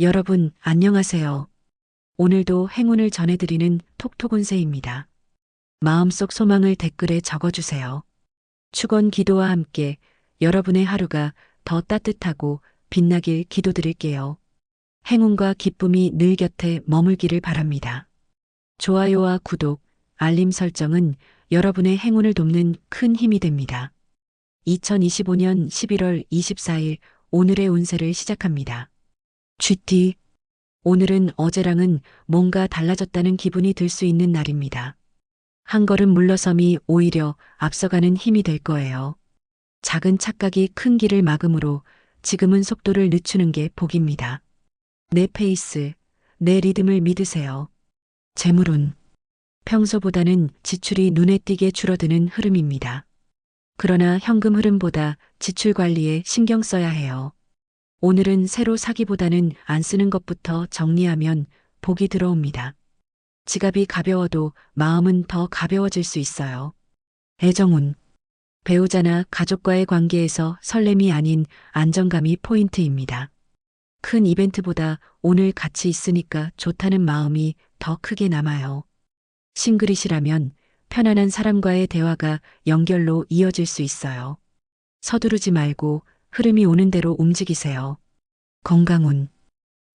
여러분, 안녕하세요. 오늘도 행운을 전해드리는 톡톡운세입니다. 마음속 소망을 댓글에 적어주세요. 축원 기도와 함께 여러분의 하루가 더 따뜻하고 빛나길 기도드릴게요. 행운과 기쁨이 늘 곁에 머물기를 바랍니다. 좋아요와 구독, 알림 설정은 여러분의 행운을 돕는 큰 힘이 됩니다. 2025년 11월 24일 오늘의 운세를 시작합니다. GT. 오늘은 어제랑은 뭔가 달라졌다는 기분이 들 수 있는 날입니다. 한 걸음 물러섬이 오히려 앞서가는 힘이 될 거예요. 작은 착각이 큰 길을 막으므로 지금은 속도를 늦추는 게 복입니다. 내 페이스, 내 리듬을 믿으세요. 재물운. 평소보다는 지출이 눈에 띄게 줄어드는 흐름입니다. 그러나 현금 흐름보다 지출 관리에 신경 써야 해요. 오늘은 새로 사기보다는 안 쓰는 것부터 정리하면 복이 들어옵니다. 지갑이 가벼워도 마음은 더 가벼워질 수 있어요. 애정운. 배우자나 가족과의 관계에서 설렘이 아닌 안정감이 포인트입니다. 큰 이벤트보다 오늘 같이 있으니까 좋다는 마음이 더 크게 남아요. 싱글이시라면 편안한 사람과의 대화가 연결로 이어질 수 있어요. 서두르지 말고 흐름이 오는 대로 움직이세요. 건강운.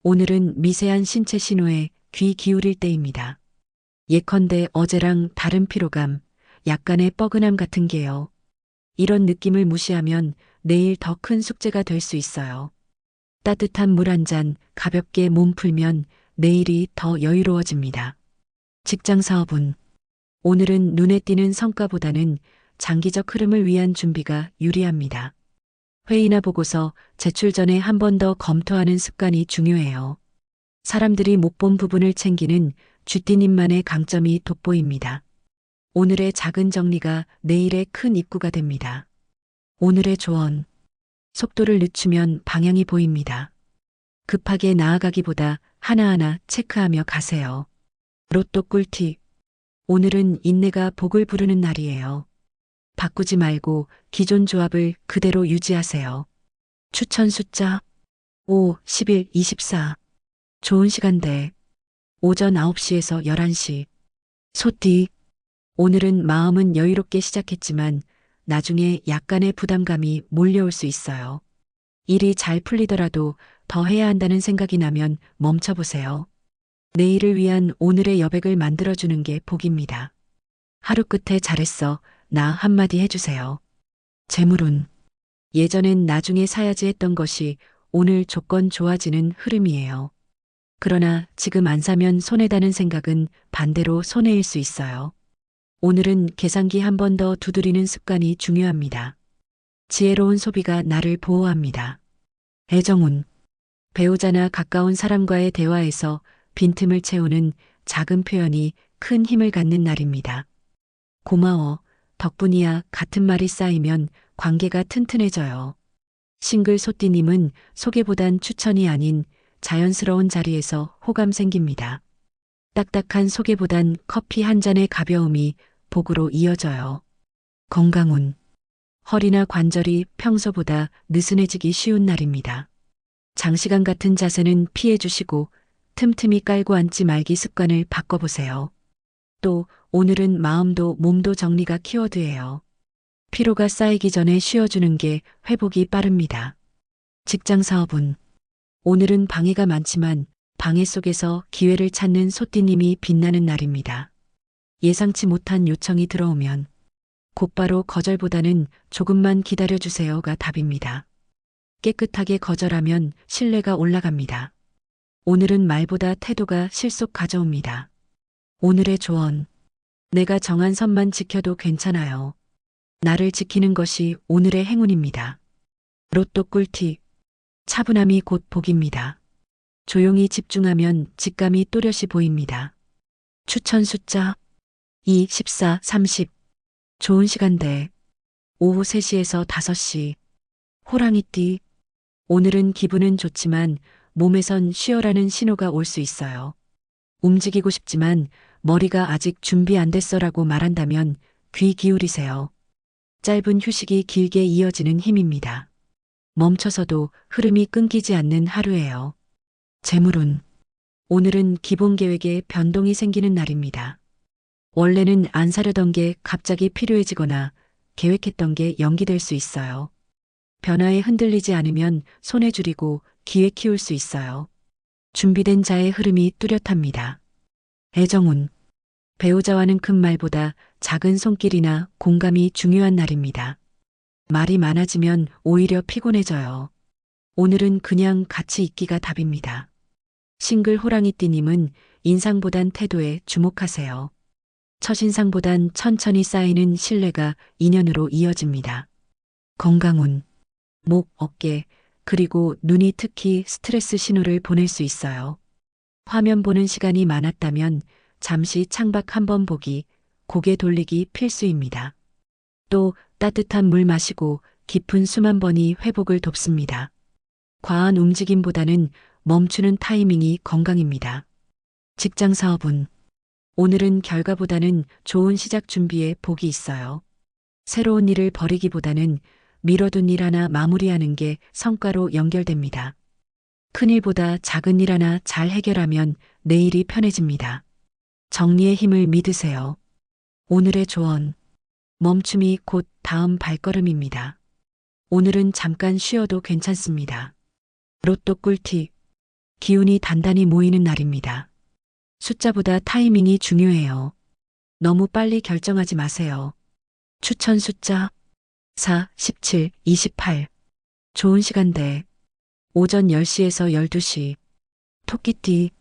오늘은 미세한 신체 신호에 귀 기울일 때입니다. 예컨대 어제랑 다른 피로감, 약간의 뻐근함 같은 게요. 이런 느낌을 무시하면 내일 더 큰 숙제가 될 수 있어요. 따뜻한 물 한 잔 가볍게 몸 풀면 내일이 더 여유로워집니다. 직장 사업운. 오늘은 눈에 띄는 성과보다는 장기적 흐름을 위한 준비가 유리합니다. 회의나 보고서 제출 전에 한 번 더 검토하는 습관이 중요해요. 사람들이 못 본 부분을 챙기는 쥐띠님만의 강점이 돋보입니다. 오늘의 작은 정리가 내일의 큰 입구가 됩니다. 오늘의 조언. 속도를 늦추면 방향이 보입니다. 급하게 나아가기보다 하나하나 체크하며 가세요. 로또 꿀팁. 오늘은 인내가 복을 부르는 날이에요. 바꾸지 말고 기존 조합을 그대로 유지하세요. 추천 숫자 5, 11, 24. 좋은 시간대 오전 9시에서 11시. 소띠. 오늘은 마음은 여유롭게 시작했지만 나중에 약간의 부담감이 몰려올 수 있어요. 일이 잘 풀리더라도 더 해야 한다는 생각이 나면 멈춰보세요. 내일을 위한 오늘의 여백을 만들어주는 게 복입니다. 하루 끝에 잘했어. 나 한마디 해주세요. 재물운. 예전엔 나중에 사야지 했던 것이 오늘 조건 좋아지는 흐름이에요. 그러나 지금 안 사면 손해다는 생각은 반대로 손해일 수 있어요. 오늘은 계산기 한 번 더 두드리는 습관이 중요합니다. 지혜로운 소비가 나를 보호합니다. 애정운. 배우자나 가까운 사람과의 대화에서 빈틈을 채우는 작은 표현이 큰 힘을 갖는 날입니다. 고마워. 덕분이야 같은 말이 쌓이면 관계가 튼튼해져요. 싱글 소띠님은 소개보단 추천이 아닌 자연스러운 자리에서 호감 생깁니다. 딱딱한 소개보단 커피 한 잔의 가벼움이 복으로 이어져요. 건강운. 허리나 관절이 평소보다 느슨해지기 쉬운 날입니다. 장시간 같은 자세는 피해 주시고 틈틈이 깔고 앉지 말기 습관을 바꿔보세요. 또 오늘은 마음도 몸도 정리가 키워드예요. 피로가 쌓이기 전에 쉬어주는 게 회복이 빠릅니다. 직장 사업운. 오늘은 방해가 많지만 방해 속에서 기회를 찾는 소띠님이 빛나는 날입니다. 예상치 못한 요청이 들어오면 곧바로 거절보다는 조금만 기다려주세요가 답입니다. 깨끗하게 거절하면 신뢰가 올라갑니다. 오늘은 말보다 태도가 실속 가져옵니다. 오늘의 조언. 내가 정한 선만 지켜도 괜찮아요. 나를 지키는 것이 오늘의 행운입니다. 로또 꿀팁. 차분함이 곧 복입니다. 조용히 집중하면 직감이 또렷이 보입니다. 추천 숫자 2, 14, 30. 좋은 시간대 오후 3시에서 5시. 호랑이띠. 오늘은 기분은 좋지만 몸에선 쉬어라는 신호가 올 수 있어요. 움직이고 싶지만 머리가 아직 준비 안 됐어라고 말한다면 귀 기울이세요. 짧은 휴식이 길게 이어지는 힘입니다. 멈춰서도 흐름이 끊기지 않는 하루예요. 재물운. 오늘은 기본 계획에 변동이 생기는 날입니다. 원래는 안 사려던 게 갑자기 필요해지거나 계획했던 게 연기될 수 있어요. 변화에 흔들리지 않으면 손해 줄이고 기회 키울 수 있어요. 준비된 자의 흐름이 뚜렷합니다. 애정운. 배우자와는 큰 말보다 작은 손길이나 공감이 중요한 날입니다. 말이 많아지면 오히려 피곤해져요. 오늘은 그냥 같이 있기가 답입니다. 싱글 호랑이띠님은 인상보단 태도에 주목하세요. 첫인상보단 천천히 쌓이는 신뢰가 인연으로 이어집니다. 건강운. 목, 어깨, 그리고 눈이 특히 스트레스 신호를 보낼 수 있어요. 화면 보는 시간이 많았다면 잠시 창밖 한번 보기, 고개 돌리기 필수입니다. 또 따뜻한 물 마시고 깊은 숨 한 번이 회복을 돕습니다. 과한 움직임보다는 멈추는 타이밍이 건강입니다. 직장 사업은 오늘은 결과보다는 좋은 시작 준비에 복이 있어요. 새로운 일을 벌이기보다는 미뤄둔 일 하나 마무리하는 게 성과로 연결됩니다. 큰 일보다 작은 일 하나 잘 해결하면 내일이 편해집니다. 정리의 힘을 믿으세요. 오늘의 조언. 멈춤이 곧 다음 발걸음입니다. 오늘은 잠깐 쉬어도 괜찮습니다. 로또 꿀팁. 기운이 단단히 모이는 날입니다. 숫자보다 타이밍이 중요해요. 너무 빨리 결정하지 마세요. 추천 숫자 4, 17, 28. 좋은 시간대. 오전 10시에서 12시. 토끼띠.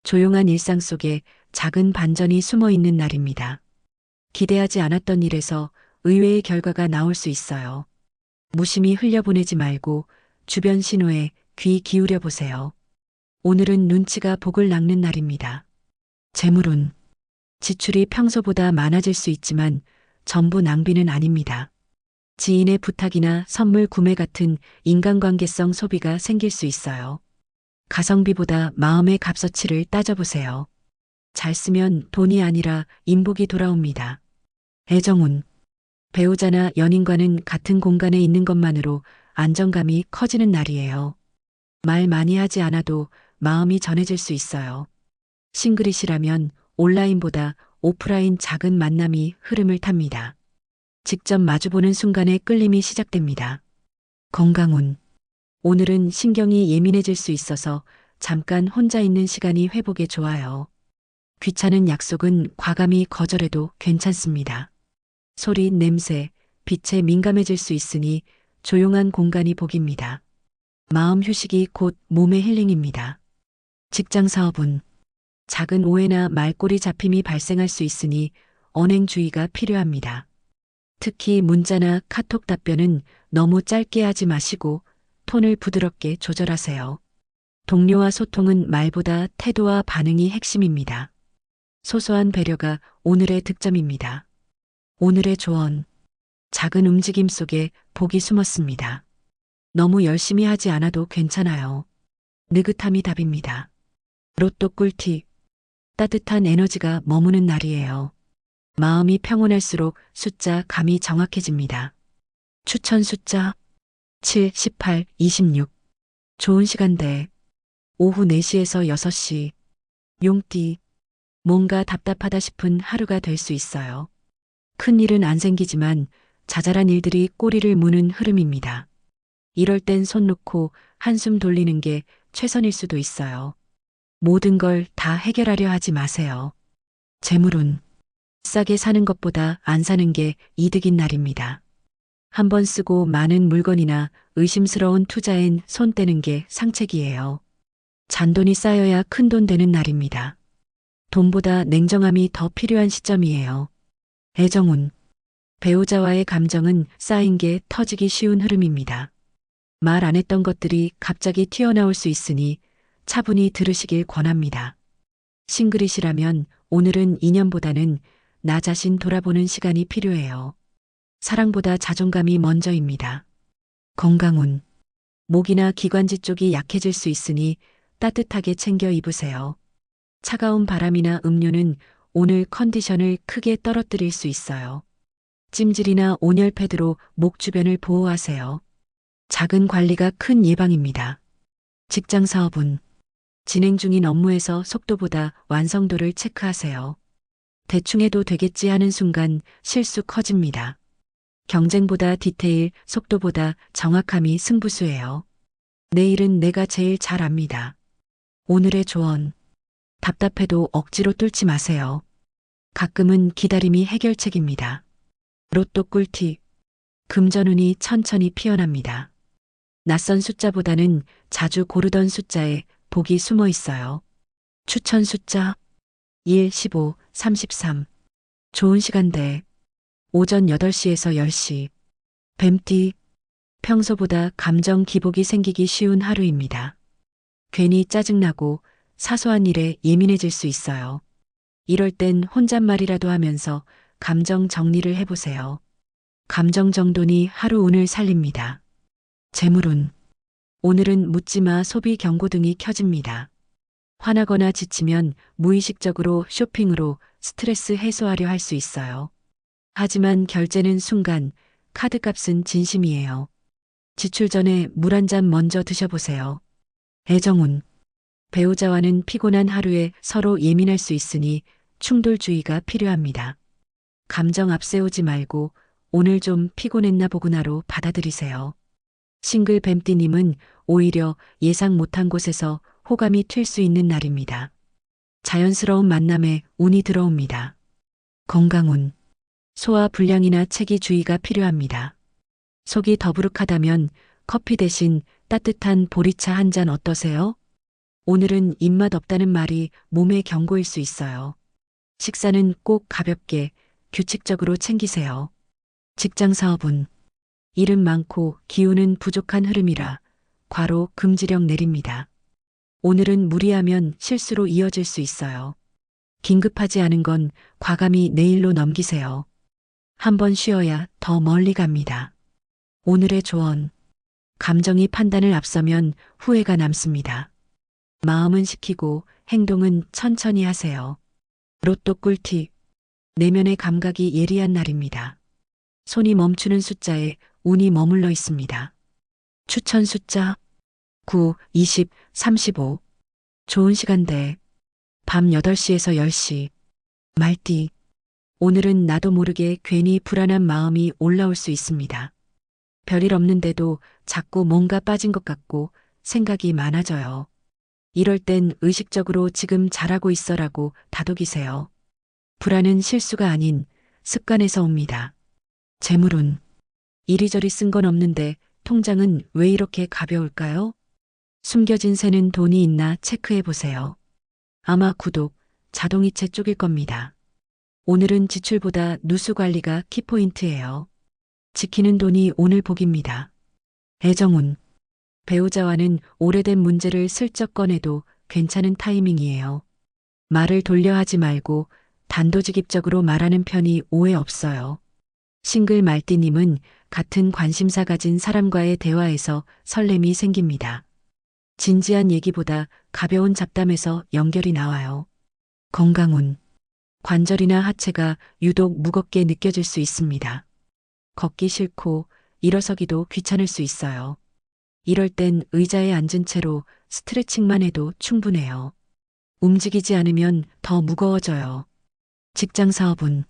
조용한 일상 속에 작은 반전이 숨어 있는 날입니다. 기대하지 않았던 일에서 의외의 결과가 나올 수 있어요. 무심히 흘려보내지 말고 주변 신호에 귀 기울여 보세요. 오늘은 눈치가 복을 낚는 날입니다. 재물운. 지출이 평소보다 많아질 수 있지만 전부 낭비는 아닙니다. 지인의 부탁이나 선물 구매 같은 인간관계성 소비가 생길 수 있어요. 가성비보다 마음의 값어치를 따져보세요. 잘 쓰면 돈이 아니라 인복이 돌아옵니다. 애정운. 배우자나 연인과는 같은 공간에 있는 것만으로 안정감이 커지는 날이에요. 말 많이 하지 않아도 마음이 전해질 수 있어요. 싱글이시라면 온라인보다 오프라인 작은 만남이 흐름을 탑니다. 직접 마주보는 순간에 끌림이 시작됩니다. 건강운. 오늘은 신경이 예민해질 수 있어서 잠깐 혼자 있는 시간이 회복에 좋아요. 귀찮은 약속은 과감히 거절해도 괜찮습니다. 소리, 냄새, 빛에 민감해질 수 있으니 조용한 공간이 복입니다. 마음 휴식이 곧 몸의 힐링입니다. 직장 사업은 작은 오해나 말꼬리 잡힘이 발생할 수 있으니 언행 주의가 필요합니다. 특히 문자나 카톡 답변은 너무 짧게 하지 마시고 톤을 부드럽게 조절하세요. 동료와 소통은 말보다 태도와 반응이 핵심입니다. 소소한 배려가 오늘의 득점입니다. 오늘의 조언. 작은 움직임 속에 복이 숨었습니다. 너무 열심히 하지 않아도 괜찮아요. 느긋함이 답입니다. 로또 꿀팁. 따뜻한 에너지가 머무는 날이에요. 마음이 평온할수록 숫자 감이 정확해집니다. 추천 숫자 7, 18, 26. 좋은 시간대. 오후 4시에서 6시. 용띠. 뭔가 답답하다 싶은 하루가 될 수 있어요. 큰 일은 안 생기지만 자잘한 일들이 꼬리를 무는 흐름입니다. 이럴 땐 손 놓고 한숨 돌리는 게 최선일 수도 있어요. 모든 걸 다 해결하려 하지 마세요. 재물운. 싸게 사는 것보다 안 사는 게 이득인 날입니다. 한 번 쓰고 많은 물건이나 의심스러운 투자엔 손 떼는 게 상책이에요. 잔돈이 쌓여야 큰돈 되는 날입니다. 돈보다 냉정함이 더 필요한 시점이에요. 애정운. 배우자와의 감정은 쌓인 게 터지기 쉬운 흐름입니다. 말 안 했던 것들이 갑자기 튀어나올 수 있으니 차분히 들으시길 권합니다. 싱글이시라면 오늘은 인연보다는 나 자신 돌아보는 시간이 필요해요. 사랑보다 자존감이 먼저입니다. 건강운. 목이나 기관지 쪽이 약해질 수 있으니 따뜻하게 챙겨 입으세요. 차가운 바람이나 음료는 오늘 컨디션을 크게 떨어뜨릴 수 있어요. 찜질이나 온열 패드로 목 주변을 보호하세요. 작은 관리가 큰 예방입니다. 직장 사업은 진행 중인 업무에서 속도보다 완성도를 체크하세요. 대충 해도 되겠지 하는 순간 실수 커집니다. 경쟁보다 디테일, 속도보다 정확함이 승부수예요. 내일은 내가 제일 잘 압니다. 오늘의 조언. 답답해도 억지로 뚫지 마세요. 가끔은 기다림이 해결책입니다. 로또 꿀팁. 금전운이 천천히 피어납니다. 낯선 숫자보다는 자주 고르던 숫자에 복이 숨어 있어요. 추천 숫자 1, 15, 33. 좋은 시간대. 오전 8시에서 10시. 뱀띠. 평소보다 감정 기복이 생기기 쉬운 하루입니다. 괜히 짜증나고 사소한 일에 예민해질 수 있어요. 이럴 땐 혼잣말이라도 하면서 감정 정리를 해보세요. 감정 정돈이 하루 운을 살립니다. 재물운. 오늘은 묻지마 소비 경고등이 켜집니다. 화나거나 지치면 무의식적으로 쇼핑으로 스트레스 해소하려 할 수 있어요. 하지만 결제는 순간, 카드값은 진심이에요. 지출 전에 물 한 잔 먼저 드셔보세요. 애정운. 배우자와는 피곤한 하루에 서로 예민할 수 있으니 충돌주의가 필요합니다. 감정 앞세우지 말고 오늘 좀 피곤했나 보구나로 받아들이세요. 싱글 뱀띠님은 오히려 예상 못한 곳에서 호감이 튈 수 있는 날입니다. 자연스러운 만남에 운이 들어옵니다. 건강운. 소화 불량이나 체기 주의가 필요합니다. 속이 더부룩하다면 커피 대신 따뜻한 보리차 한 잔 어떠세요? 오늘은 입맛 없다는 말이 몸의 경고일 수 있어요. 식사는 꼭 가볍게, 규칙적으로 챙기세요. 직장 사업은 일은 많고 기운은 부족한 흐름이라 과로 금지령 내립니다. 오늘은 무리하면 실수로 이어질 수 있어요. 긴급하지 않은 건 과감히 내일로 넘기세요. 한번 쉬어야 더 멀리 갑니다. 오늘의 조언. 감정이 판단을 앞서면 후회가 남습니다. 마음은 식히고 행동은 천천히 하세요. 로또 꿀팁. 내면의 감각이 예리한 날입니다. 손이 멈추는 숫자에 운이 머물러 있습니다. 추천 숫자 9, 20, 35. 좋은 시간대. 밤 8시에서 10시. 말띠. 오늘은 나도 모르게 괜히 불안한 마음이 올라올 수 있습니다. 별일 없는데도 자꾸 뭔가 빠진 것 같고 생각이 많아져요. 이럴 땐 의식적으로 지금 잘하고 있어라고 다독이세요. 불안은 실수가 아닌 습관에서 옵니다. 재물운. 이리저리 쓴 건 없는데 통장은 왜 이렇게 가벼울까요? 숨겨진 새는 돈이 있나 체크해 보세요. 아마 구독, 자동이체 쪽일 겁니다. 오늘은 지출보다 누수 관리가 키포인트예요. 지키는 돈이 오늘 복입니다. 애정운. 배우자와는 오래된 문제를 슬쩍 꺼내도 괜찮은 타이밍이에요. 말을 돌려 하지 말고 단도직입적으로 말하는 편이 오해 없어요. 싱글 말띠님은 같은 관심사 가진 사람과의 대화에서 설렘이 생깁니다. 진지한 얘기보다 가벼운 잡담에서 연결이 나와요. 건강운. 관절이나 하체가 유독 무겁게 느껴질 수 있습니다. 걷기 싫고 일어서기도 귀찮을 수 있어요. 이럴 땐 의자에 앉은 채로 스트레칭만 해도 충분해요. 움직이지 않으면 더 무거워져요. 직장 사업은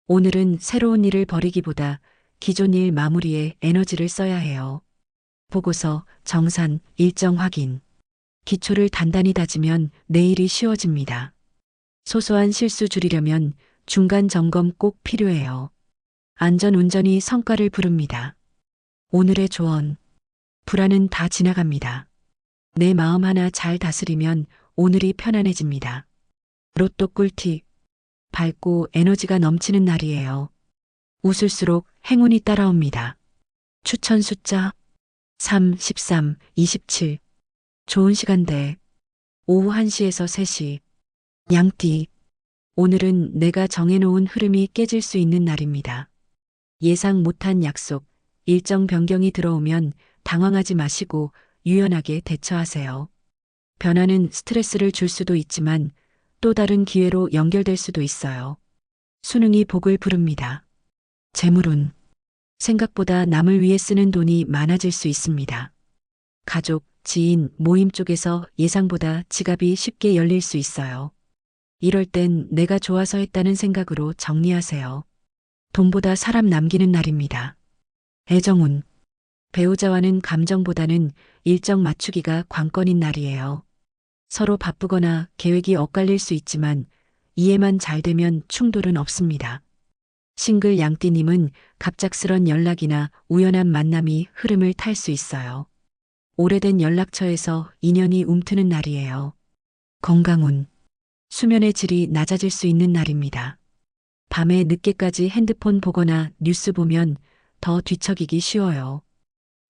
오늘은 새로운 일을 벌이기보다 기존 일 마무리에 에너지를 써야 해요. 보고서, 정산, 일정 확인. 기초를 단단히 다지면 내일이 쉬워집니다. 소소한 실수 줄이려면 중간 점검 꼭 필요해요. 안전 운전이 성과를 부릅니다. 오늘의 조언. 불안은 다 지나갑니다. 내 마음 하나 잘 다스리면 오늘이 편안해집니다. 로또 꿀팁. 밝고 에너지가 넘치는 날이에요. 웃을수록 행운이 따라옵니다. 추천 숫자 3, 13, 27. 좋은 시간대. 오후 1시에서 3시. 양띠. 오늘은 내가 정해놓은 흐름이 깨질 수 있는 날입니다. 예상 못한 약속, 일정 변경이 들어오면 당황하지 마시고 유연하게 대처하세요. 변화는 스트레스를 줄 수도 있지만 또 다른 기회로 연결될 수도 있어요. 수능이 복을 부릅니다. 재물운. 생각보다 남을 위해 쓰는 돈이 많아질 수 있습니다. 가족, 지인, 모임 쪽에서 예상보다 지갑이 쉽게 열릴 수 있어요. 이럴 땐 내가 좋아서 했다는 생각으로 정리하세요. 돈보다 사람 남기는 날입니다. 애정운. 배우자와는 감정보다는 일정 맞추기가 관건인 날이에요. 서로 바쁘거나 계획이 엇갈릴 수 있지만 이해만 잘 되면 충돌은 없습니다. 싱글 양띠님은 갑작스런 연락이나 우연한 만남이 흐름을 탈 수 있어요. 오래된 연락처에서 인연이 움트는 날이에요. 건강운. 수면의 질이 낮아질 수 있는 날입니다. 밤에 늦게까지 핸드폰 보거나 뉴스 보면 더 뒤척이기 쉬워요.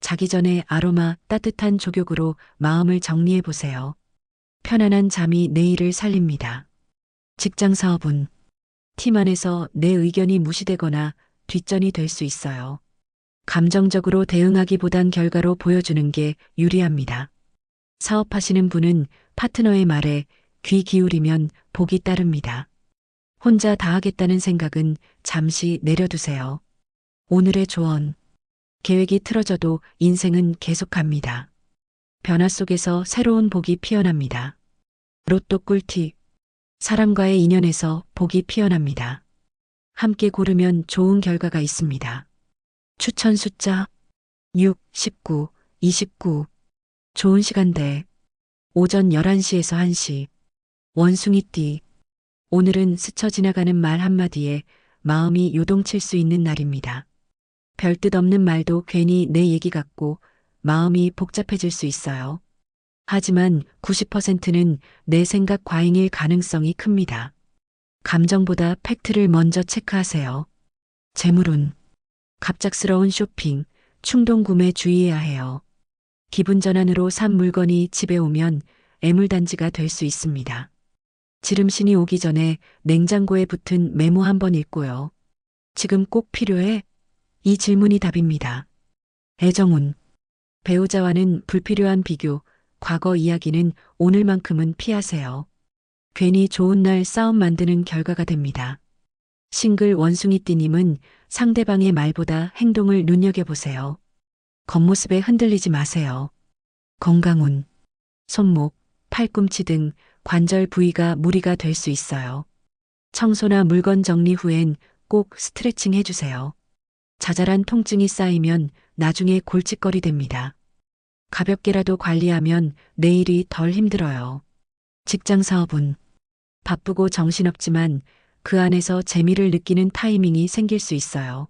자기 전에 아로마 따뜻한 족욕으로 마음을 정리해 보세요. 편안한 잠이 내일을 살립니다. 직장 사업은 팀 안에서 내 의견이 무시되거나 뒷전이 될 수 있어요. 감정적으로 대응하기보단 결과로 보여주는 게 유리합니다. 사업하시는 분은 파트너의 말에 귀 기울이면 복이 따릅니다. 혼자 다 하겠다는 생각은 잠시 내려두세요. 오늘의 조언. 계획이 틀어져도 인생은 계속갑니다. 변화 속에서 새로운 복이 피어납니다. 로또 꿀팁. 사람과의 인연에서 복이 피어납니다. 함께 고르면 좋은 결과가 있습니다. 추천 숫자 6, 19, 29. 좋은 시간대. 오전 11시에서 1시. 원숭이띠. 오늘은 스쳐 지나가는 말 한마디에 마음이 요동칠 수 있는 날입니다. 별뜻 없는 말도 괜히 내 얘기 같고 마음이 복잡해질 수 있어요. 하지만 90%는 내 생각 과잉일 가능성이 큽니다. 감정보다 팩트를 먼저 체크하세요. 재물운. 갑작스러운 쇼핑, 충동 구매 주의해야 해요. 기분 전환으로 산 물건이 집에 오면 애물단지가 될 수 있습니다. 지름신이 오기 전에 냉장고에 붙은 메모 한번 읽고요. 지금 꼭 필요해? 이 질문이 답입니다. 애정운. 배우자와는 불필요한 비교, 과거 이야기는 오늘만큼은 피하세요. 괜히 좋은 날 싸움 만드는 결과가 됩니다. 싱글 원숭이띠님은 상대방의 말보다 행동을 눈여겨보세요. 겉모습에 흔들리지 마세요. 건강운. 손목, 팔꿈치 등 관절 부위가 무리가 될 수 있어요. 청소나 물건 정리 후엔 꼭 스트레칭 해주세요. 자잘한 통증이 쌓이면 나중에 골칫거리 됩니다. 가볍게라도 관리하면 내일이 덜 힘들어요. 직장 사업은 바쁘고 정신없지만 그 안에서 재미를 느끼는 타이밍이 생길 수 있어요.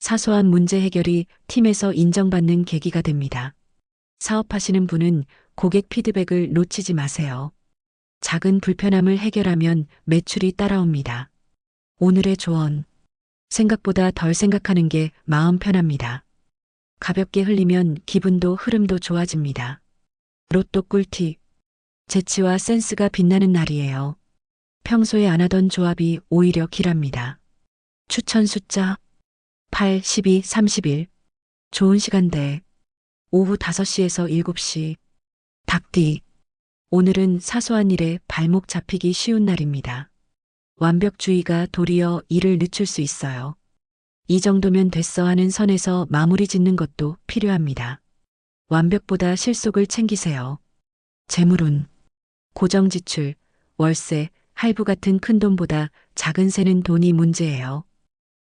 사소한 문제 해결이 팀에서 인정받는 계기가 됩니다. 사업하시는 분은 고객 피드백을 놓치지 마세요. 작은 불편함을 해결하면 매출이 따라옵니다. 오늘의 조언. 생각보다 덜 생각하는 게 마음 편합니다. 가볍게 흘리면 기분도 흐름도 좋아집니다. 로또 꿀팁. 재치와 센스가 빛나는 날이에요. 평소에 안 하던 조합이 오히려 길합니다. 추천 숫자 8, 12, 31. 좋은 시간대. 오후 5시에서 7시. 닭띠. 오늘은 사소한 일에 발목 잡히기 쉬운 날입니다. 완벽주의가 도리어 일을 늦출 수 있어요. 이 정도면 됐어 하는 선에서 마무리 짓는 것도 필요합니다. 완벽보다 실속을 챙기세요. 재물운. 고정지출, 월세, 할부 같은 큰 돈보다 작은 새는 돈이 문제예요.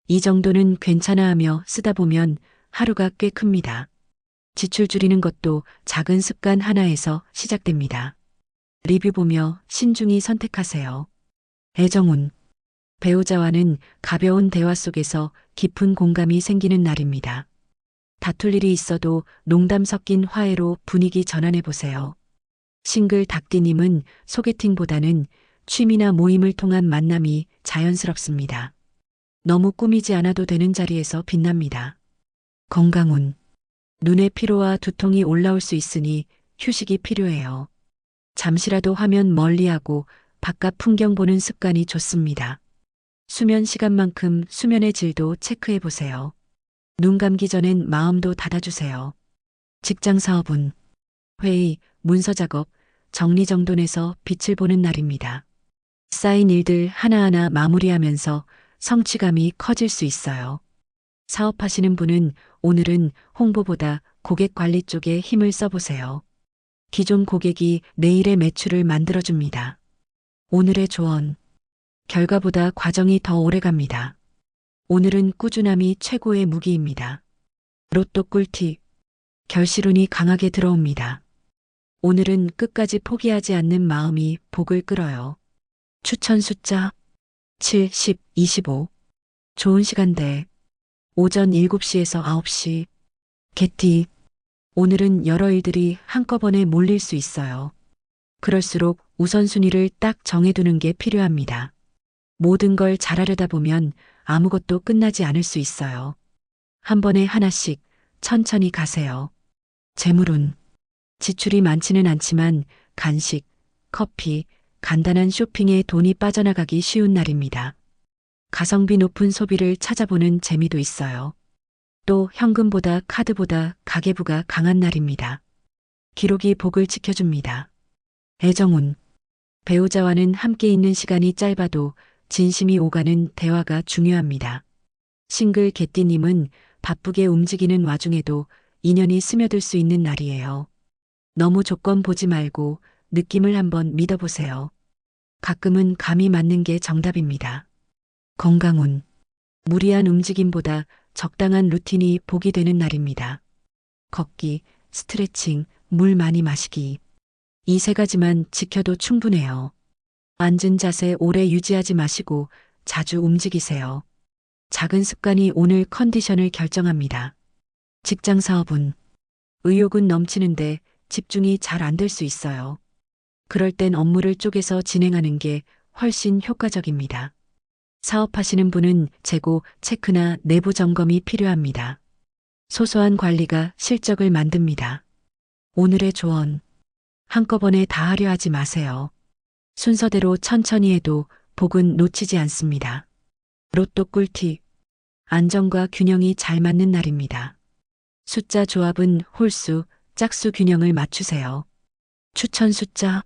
이 정도는 괜찮아 하며 쓰다 보면 하루가 꽤 큽니다. 지출 줄이는 것도 작은 습관 하나에서 시작됩니다. 리뷰 보며 신중히 선택하세요. 애정운. 배우자와는 가벼운 대화 속에서 깊은 공감이 생기는 날입니다. 다툴 일이 있어도 농담 섞인 화해로 분위기 전환해 보세요. 싱글 닭띠님은 소개팅보다는 취미나 모임을 통한 만남이 자연스럽습니다. 너무 꾸미지 않아도 되는 자리에서 빛납니다. 건강운. 눈의 피로와 두통이 올라올 수 있으니 휴식이 필요해요. 잠시라도 화면 멀리하고 바깥 풍경 보는 습관이 좋습니다. 수면 시간만큼 수면의 질도 체크해 보세요. 눈 감기 전엔 마음도 닫아주세요. 직장 사업은 회의, 문서 작업, 정리정돈에서 빛을 보는 날입니다. 쌓인 일들 하나하나 마무리하면서 성취감이 커질 수 있어요. 사업하시는 분은 오늘은 홍보보다 고객 관리 쪽에 힘을 써보세요. 기존 고객이 내일의 매출을 만들어줍니다. 오늘의 조언. 결과보다 과정이 더 오래 갑니다. 오늘은 꾸준함이 최고의 무기입니다. 로또 꿀팁. 결실운이 강하게 들어옵니다. 오늘은 끝까지 포기하지 않는 마음이 복을 끌어요. 추천 숫자 7, 10, 25. 좋은 시간대. 오전 7시에서 9시. 개띠. 오늘은 여러 일들이 한꺼번에 몰릴 수 있어요. 그럴수록 우선순위를 딱 정해두는 게 필요합니다. 모든 걸 잘하려다 보면 아무것도 끝나지 않을 수 있어요. 한 번에 하나씩 천천히 가세요. 재물운. 지출이 많지는 않지만 간식, 커피, 간단한 쇼핑에 돈이 빠져나가기 쉬운 날입니다. 가성비 높은 소비를 찾아보는 재미도 있어요. 또 현금보다 카드보다 가계부가 강한 날입니다. 기록이 복을 지켜줍니다. 애정운. 배우자와는 함께 있는 시간이 짧아도 진심이 오가는 대화가 중요합니다. 싱글 개띠님은 바쁘게 움직이는 와중에도 인연이 스며들 수 있는 날이에요. 너무 조건 보지 말고 느낌을 한번 믿어보세요. 가끔은 감이 맞는 게 정답입니다. 건강운. 무리한 움직임보다 적당한 루틴이 복이 되는 날입니다. 걷기, 스트레칭, 물 많이 마시기. 이 세 가지만 지켜도 충분해요. 앉은 자세 오래 유지하지 마시고 자주 움직이세요. 작은 습관이 오늘 컨디션을 결정합니다. 직장 사업은. 의욕은 넘치는데 집중이 잘 안 될 수 있어요. 그럴 땐 업무를 쪼개서 진행하는 게 훨씬 효과적입니다. 사업하시는 분은 재고 체크나 내부 점검이 필요합니다. 소소한 관리가 실적을 만듭니다. 오늘의 조언. 한꺼번에 다 하려 하지 마세요. 순서대로 천천히 해도 복은 놓치지 않습니다. 로또 꿀팁. 안정과 균형이 잘 맞는 날입니다. 숫자 조합은 홀수, 짝수 균형을 맞추세요. 추천 숫자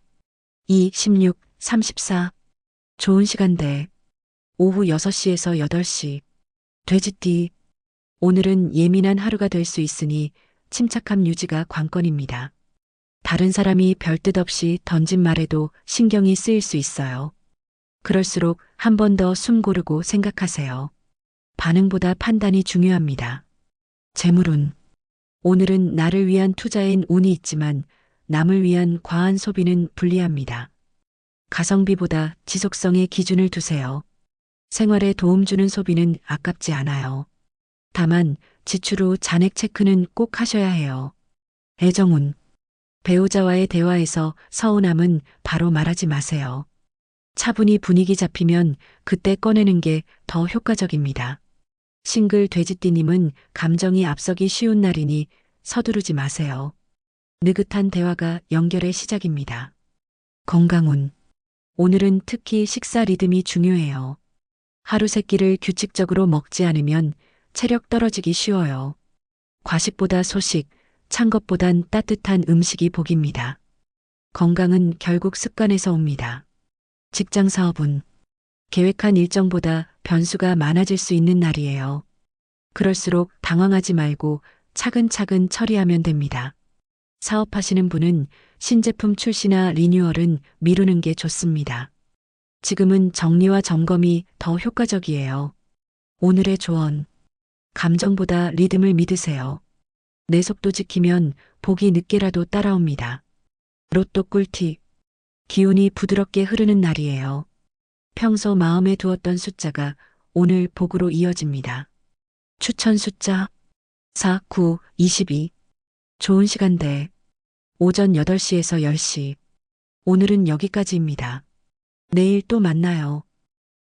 2, 16, 34. 좋은 시간대. 오후 6시에서 8시. 돼지띠. 오늘은 예민한 하루가 될 수 있으니 침착함 유지가 관건입니다. 다른 사람이 별뜻 없이 던진 말에도 신경이 쓰일 수 있어요. 그럴수록 한 번 더 숨 고르고 생각하세요. 반응보다 판단이 중요합니다. 재물운. 오늘은 나를 위한 투자엔 운이 있지만 남을 위한 과한 소비는 불리합니다. 가성비보다 지속성의 기준을 두세요. 생활에 도움 주는 소비는 아깝지 않아요. 다만 지출 후 잔액 체크는 꼭 하셔야 해요. 애정운. 배우자와의 대화에서 서운함은 바로 말하지 마세요. 차분히 분위기 잡히면 그때 꺼내는 게 더 효과적입니다. 싱글 돼지띠님은 감정이 앞서기 쉬운 날이니 서두르지 마세요. 느긋한 대화가 연결의 시작입니다. 건강운. 오늘은 특히 식사 리듬이 중요해요. 하루 세 끼를 규칙적으로 먹지 않으면 체력 떨어지기 쉬워요. 과식보다 소식, 찬 것보단 따뜻한 음식이 복입니다. 건강은 결국 습관에서 옵니다. 직장 사업은. 계획한 일정보다 변수가 많아질 수 있는 날이에요. 그럴수록 당황하지 말고 차근차근 처리하면 됩니다. 사업하시는 분은 신제품 출시나 리뉴얼은 미루는 게 좋습니다. 지금은 정리와 점검이 더 효과적이에요. 오늘의 조언. 감정보다 리듬을 믿으세요. 내 속도 지키면 복이 늦게라도 따라옵니다. 로또 꿀팁. 기운이 부드럽게 흐르는 날이에요. 평소 마음에 두었던 숫자가 오늘 복으로 이어집니다. 추천 숫자 4, 9, 22. 좋은 시간대. 오전 8시에서 10시. 오늘은 여기까지입니다. 내일 또 만나요.